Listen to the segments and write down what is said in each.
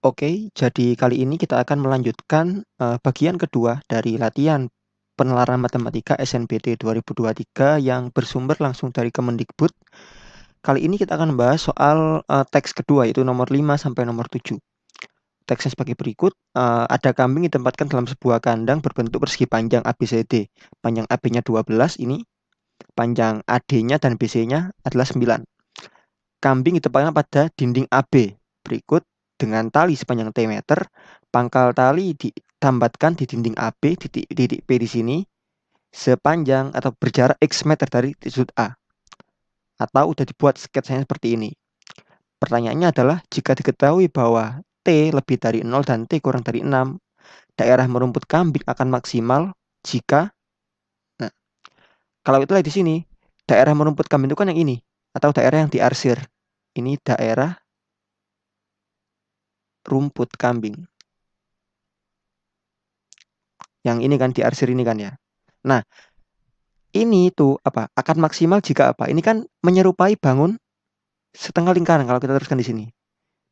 Oke, jadi kali ini kita akan melanjutkan bagian kedua dari latihan penelaran matematika SNBT 2023 yang bersumber langsung dari Kemendikbud. Kali ini kita akan membahas soal teks kedua, yaitu nomor 5 sampai nomor 7. Teksnya sebagai berikut, ada kambing ditempatkan dalam sebuah kandang berbentuk persegi panjang ABCD. Panjang AB-nya 12 ini, panjang AD-nya dan BC-nya adalah 9. Kambing ditempatkan pada dinding AB berikut dengan tali sepanjang T meter. Pangkal tali ditambatkan di dinding AB, titik P di sini, sepanjang atau berjarak X meter dari sudut A. Atau udah dibuat sketsanya seperti ini. Pertanyaannya adalah, jika diketahui bahwa T lebih dari 0 dan T kurang dari 6, daerah merumput kambing akan maksimal jika... Nah, kalau itulah di sini, daerah merumput kambing itu kan yang ini, atau daerah yang diarsir. Ini daerah rumput kambing. Yang ini kan diarsir ini kan ya. Nah, ini tuh apa? Akan maksimal jika apa? Ini kan menyerupai bangun setengah lingkaran kalau kita teruskan di sini.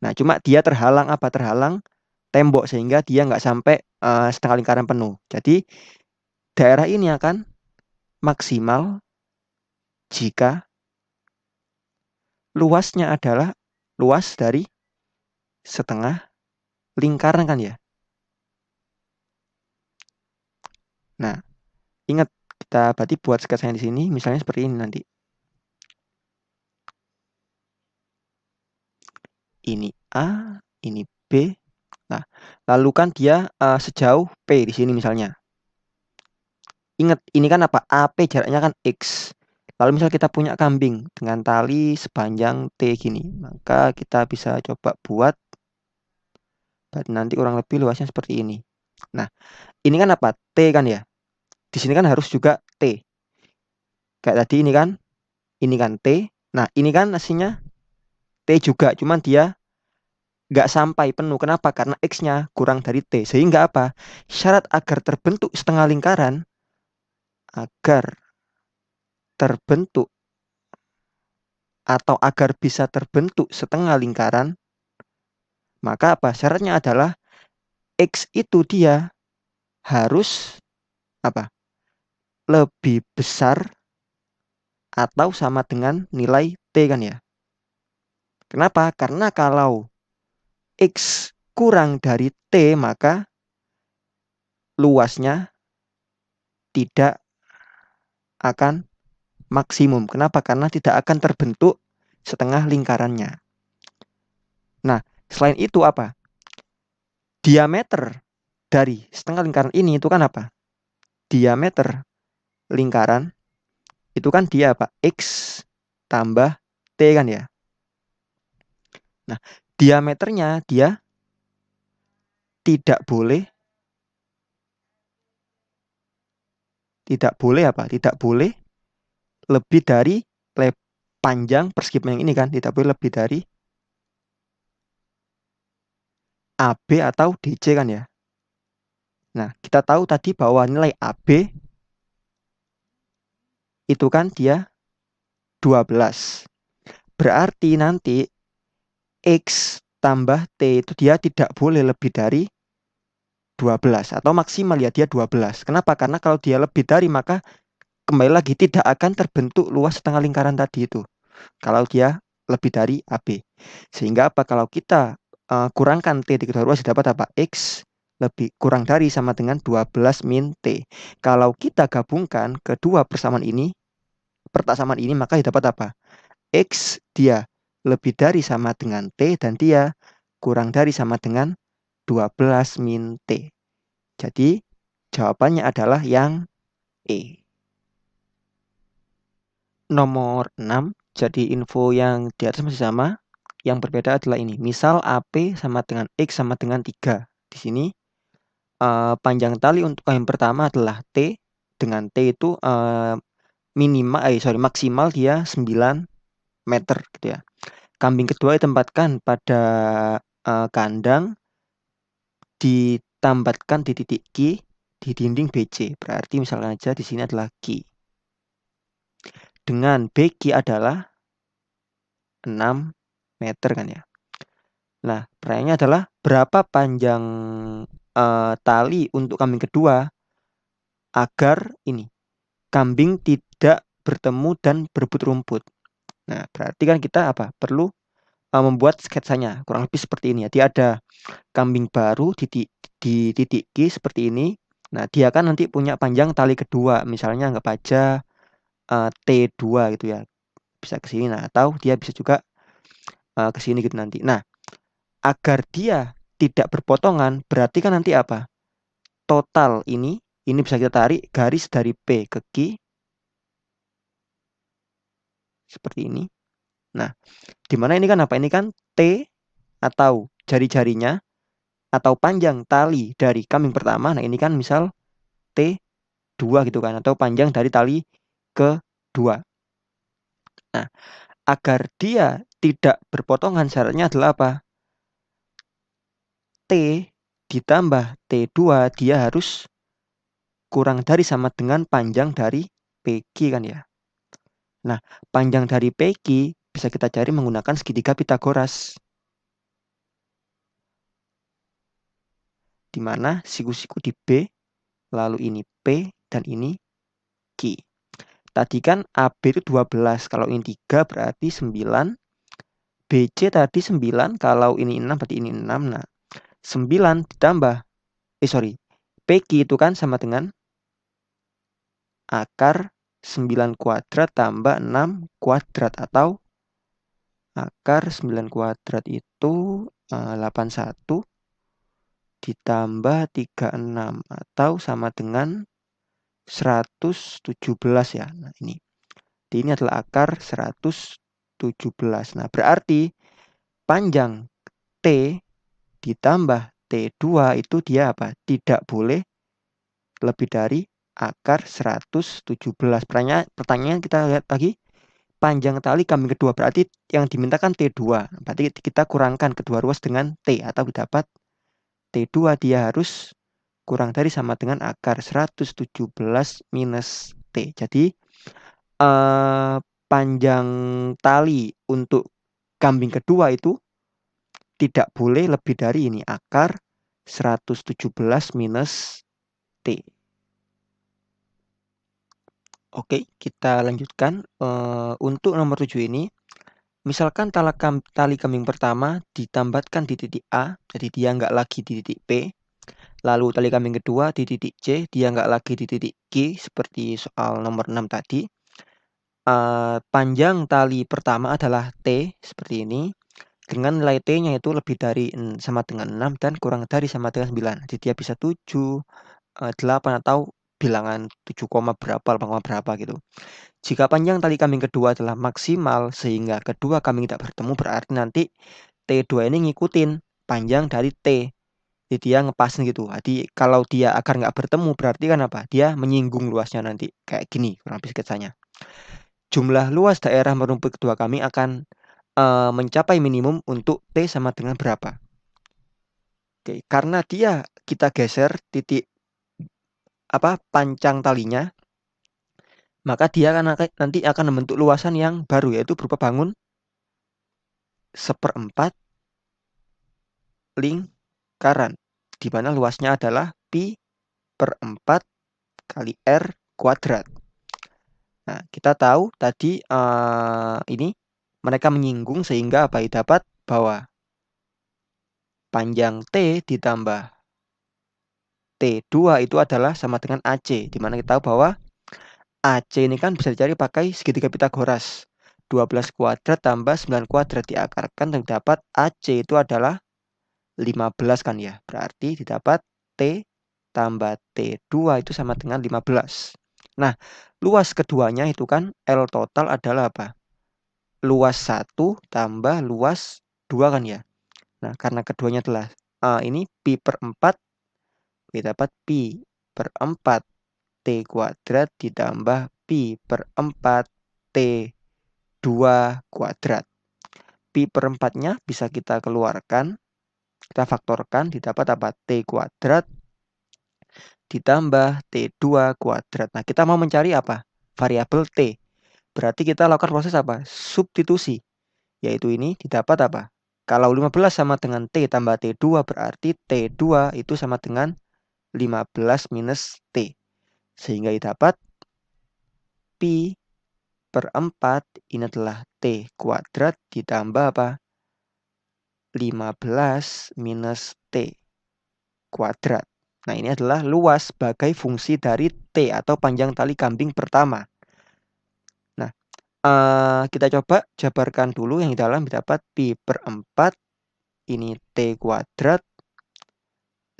Nah, cuma dia terhalang apa? Terhalang tembok sehingga dia nggak sampai setengah lingkaran penuh. Jadi daerah ini akan maksimal jika luasnya adalah luas dari setengah lingkaran kan ya. Nah, ingat kita berarti buat sketsanya di sini misalnya seperti ini nanti. Ini A, ini B. Nah, lalu kan dia sejauh P di sini misalnya. Ingat, ini kan apa? AP jaraknya kan X. Lalu misal kita punya kambing dengan tali sepanjang T gini, maka kita bisa coba buat nanti kurang lebih luasnya seperti ini. Nah, ini kan apa? T kan ya. Di sini kan harus juga T. Kayak tadi ini kan T. Nah, ini kan aslinya T juga, cuman dia nggak sampai penuh. Kenapa? Karena X-nya kurang dari T. Sehingga apa? Syarat agar terbentuk setengah lingkaran, agar terbentuk atau agar bisa terbentuk setengah lingkaran, maka apa? Syaratnya adalah X itu dia harus apa? Lebih besar atau sama dengan nilai T kan ya. Kenapa? Karena kalau X kurang dari T, maka luasnya tidak akan maksimum. Kenapa? Karena tidak akan terbentuk setengah lingkarannya. Nah, selain itu apa? Diameter dari setengah lingkaran ini itu kan apa? Diameter lingkaran itu kan dia apa? X tambah T kan ya. Nah, diameternya dia tidak boleh apa? Tidak boleh lebih dari panjang persegi panjang ini kan, tidak boleh lebih dari AB atau DC kan ya. Nah, kita tahu tadi bahwa nilai AB itu kan dia 12. Berarti nanti X tambah T itu dia tidak boleh lebih dari 12 atau maksimal ya dia 12. Kenapa? Karena kalau dia lebih dari maka kembali lagi tidak akan terbentuk luas setengah lingkaran tadi itu. Kalau dia lebih dari AB. Sehingga apa? Kalau kita kurangkan T dikali luas dapat apa? X lebih kurang dari sama dengan 12 min T. Kalau kita gabungkan kedua persamaan ini, maka dapat apa? X dia lebih dari sama dengan T dan dia kurang dari sama dengan 12 min T. Jadi jawabannya adalah yang E. Nomor 6, jadi info yang di atas masih sama. Yang berbeda adalah ini. Misal AP sama dengan X sama dengan 3. Di sini panjang tali untuk yang pertama adalah T. Dengan T itu maksimal dia 9 meter gitu ya. Kambing kedua ditempatkan pada kandang, ditambatkan di titik Q di dinding BC. Berarti misalkan aja di sini adalah Q. Dengan BQ adalah 6 meter kan ya. Nah, pertanyaannya adalah berapa panjang tali untuk kambing kedua agar ini kambing tidak bertemu dan berebut rumput. Nah, berarti kan kita apa? Perlu membuat sketsanya kurang lebih seperti ini ya. Dia ada kambing baru di titik Q seperti ini. Nah, dia kan nanti punya panjang tali kedua, misalnya anggap aja T2 gitu ya. Bisa ke sini, nah, atau dia bisa juga ke sini gitu nanti. Nah, agar dia tidak berpotongan, berarti kan nanti apa? Total ini bisa kita tarik garis dari P ke Q seperti ini. Nah, dimana ini kan apa? Ini kan T atau jari-jarinya atau panjang tali dari kambing pertama. Nah, ini kan misal T2 gitu kan, atau panjang dari tali kedua. Nah, agar dia tidak berpotongan syaratnya adalah apa? T ditambah T2 dia harus kurang dari sama dengan panjang dari PQ kan ya. Nah, panjang dari PQ bisa kita cari menggunakan segitiga Pitagoras. Di mana siku-siku di B, lalu ini P, dan ini Q. Tadi kan AB itu 12, kalau ini 3 berarti 9. BC tadi 9, kalau ini 6 berarti ini 6. Nah, 9 ditambah, PQ itu kan sama dengan akar 9 kuadrat tambah 6 kuadrat, atau akar 9 kuadrat itu 81 ditambah 36, atau sama dengan 117 ya. Nah, ini adalah akar 117. Nah, berarti panjang T ditambah T2 itu dia apa? Tidak boleh lebih dari akar 117. Pertanyaan kita lihat lagi. Panjang tali kambing kedua berarti yang dimintakan T2. Berarti kita kurangkan kedua ruas dengan T, atau dapat T2 dia harus kurang dari sama dengan akar 117 minus T. Jadi panjang tali untuk kambing kedua itu tidak boleh lebih dari ini, akar 117 minus T. Oke, kita lanjutkan. Untuk nomor 7 ini, misalkan tali kambing pertama ditambatkan di titik A, jadi dia nggak lagi di titik P. Lalu tali kambing kedua di titik C, dia nggak lagi di titik Q, seperti soal nomor 6 tadi. Panjang tali pertama adalah T, seperti ini. Dengan nilai T-nya itu lebih dari sama dengan 6 dan kurang dari sama dengan 9. Jadi dia bisa 7, 8, atau bilangan 7, berapa, 8, berapa gitu. Jika panjang tali kambing kedua adalah maksimal sehingga kedua kambing tidak bertemu, berarti nanti T2 ini ngikutin panjang dari T. Jadi dia ngepasin gitu. Jadi kalau dia akar nggak bertemu berarti kan apa? Dia menyinggung luasnya nanti. Kayak gini kurang lebih sketsanya. Jumlah luas daerah merumput kedua kambing akan mencapai minimum untuk T sama dengan berapa? Oke, karena kita geser titik pancang talinya, maka dia nanti akan membentuk luasan yang baru, yaitu berupa bangun 1/4 lingkaran, di mana luasnya adalah pi per 4 kali R kuadrat. Nah, kita tahu tadi ini mereka menyinggung sehingga dapat bahwa panjang T ditambah T2 itu adalah sama dengan AC, di mana kita tahu bahwa AC ini kan bisa dicari pakai segitiga Pitagoras. 12 kuadrat tambah 9 kuadrat diakarkan dan dapat AC itu adalah 15 kan ya. Berarti didapat T tambah T2 itu sama dengan 15. Nah, luas keduanya itu kan L total adalah apa? Luas 1 tambah luas 2 kan ya. Nah, karena keduanya adalah ini pi per 4, kita dapat pi per 4 T kuadrat ditambah pi per 4 T2 kuadrat. Pi per 4-nya bisa kita keluarkan, kita faktorkan, didapat apa? T kuadrat ditambah T2 kuadrat. Nah, kita mau mencari apa? Variabel T. Berarti kita lakukan proses apa? Substitusi. Yaitu ini didapat apa? Kalau 15 sama dengan T tambah T2 berarti T2 itu sama dengan 15 minus T. Sehingga didapat pi per 4 ini adalah T kuadrat ditambah apa? 15 minus T kuadrat. Nah, ini adalah luas sebagai fungsi dari T atau panjang tali kambing pertama. Nah, kita coba jabarkan dulu yang di dalam dapat pi per 4 ini T kuadrat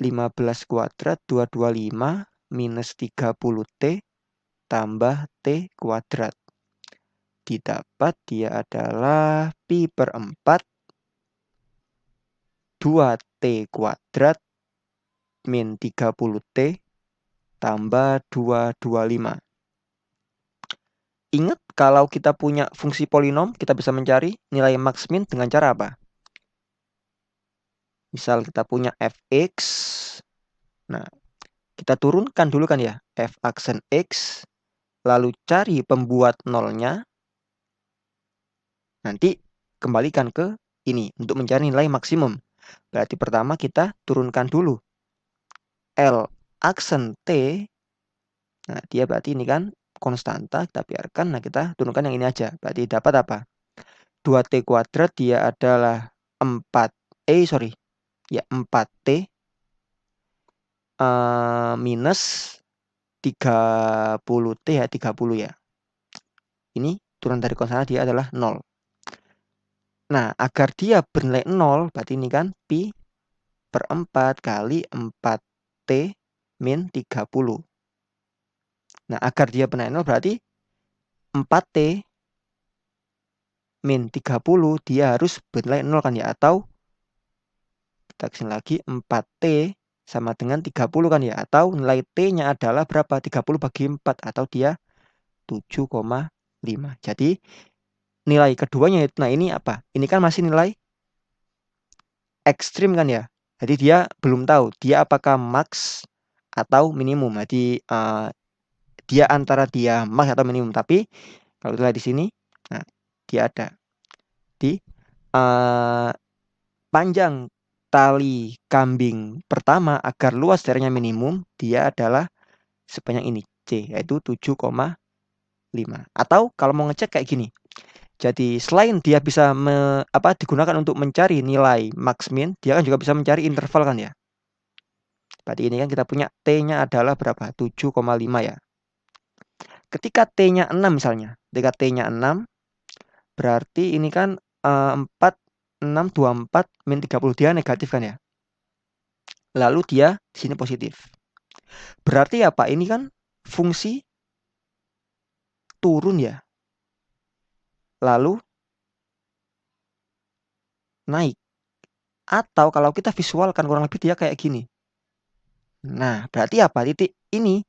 15 kuadrat 225 minus 30T tambah T kuadrat. Didapat dia adalah pi per 4 2T kuadrat min 30T tambah 225. Ingat kalau kita punya fungsi polinom, kita bisa mencari nilai max min dengan cara apa? Misal kita punya fx. Nah, kita turunkan dulu kan ya, f aksen x, lalu cari pembuat nolnya. Nanti kembalikan ke ini untuk mencari nilai maksimum. Berarti pertama kita turunkan dulu L aksen T. Nah, dia berarti ini kan konstanta, kita biarkan. Nah, kita turunkan yang ini aja. Berarti dapat apa? 2T kuadrat dia adalah 4T minus 30T ya, 30 ya. Ini turun dari konstanta dia adalah 0. Nah, agar dia bernilai 0, berarti ini kan pi per 4 kali 4T min 30. Nah, agar dia bernilai 0 berarti 4T min 30 dia harus bernilai 0 kan ya. Atau kita kesini lagi 4T sama dengan 30 kan ya. Atau nilai T-nya adalah berapa? 30 bagi 4 atau dia 7,5. Jadi nilai keduanya itu, nah ini apa? Ini kan masih nilai ekstrim kan ya. Jadi dia belum tahu dia apakah max atau minimum. Jadi dia antara dia max atau minimum. Tapi kalau kita lihat di sini, nah dia ada di panjang tali kambing pertama agar luas daerahnya minimum, dia adalah sepanjang ini C, yaitu 7,5. Atau kalau mau ngecek kayak gini. Jadi selain dia bisa digunakan untuk mencari nilai max min, dia kan juga bisa mencari interval kan ya. Berarti ini kan kita punya T-nya adalah berapa? 7,5 ya. Ketika T-nya 6 misalnya. Ketika T-nya 6, berarti ini kan 4, 6, 24, min 30. Dia negatif kan ya. Lalu dia di sini positif. Berarti apa? Ini kan fungsi turun ya. Lalu naik. Atau kalau kita visualkan kurang lebih dia kayak gini. Nah, berarti apa? Titik ini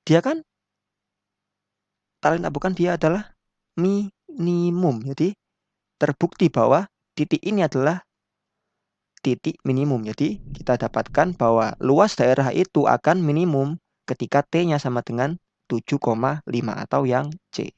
dia kan bukan dia adalah minimum. Jadi terbukti bahwa titik ini adalah titik minimum. Jadi kita dapatkan bahwa luas daerah itu akan minimum ketika T-nya sama dengan 7,5 atau yang C.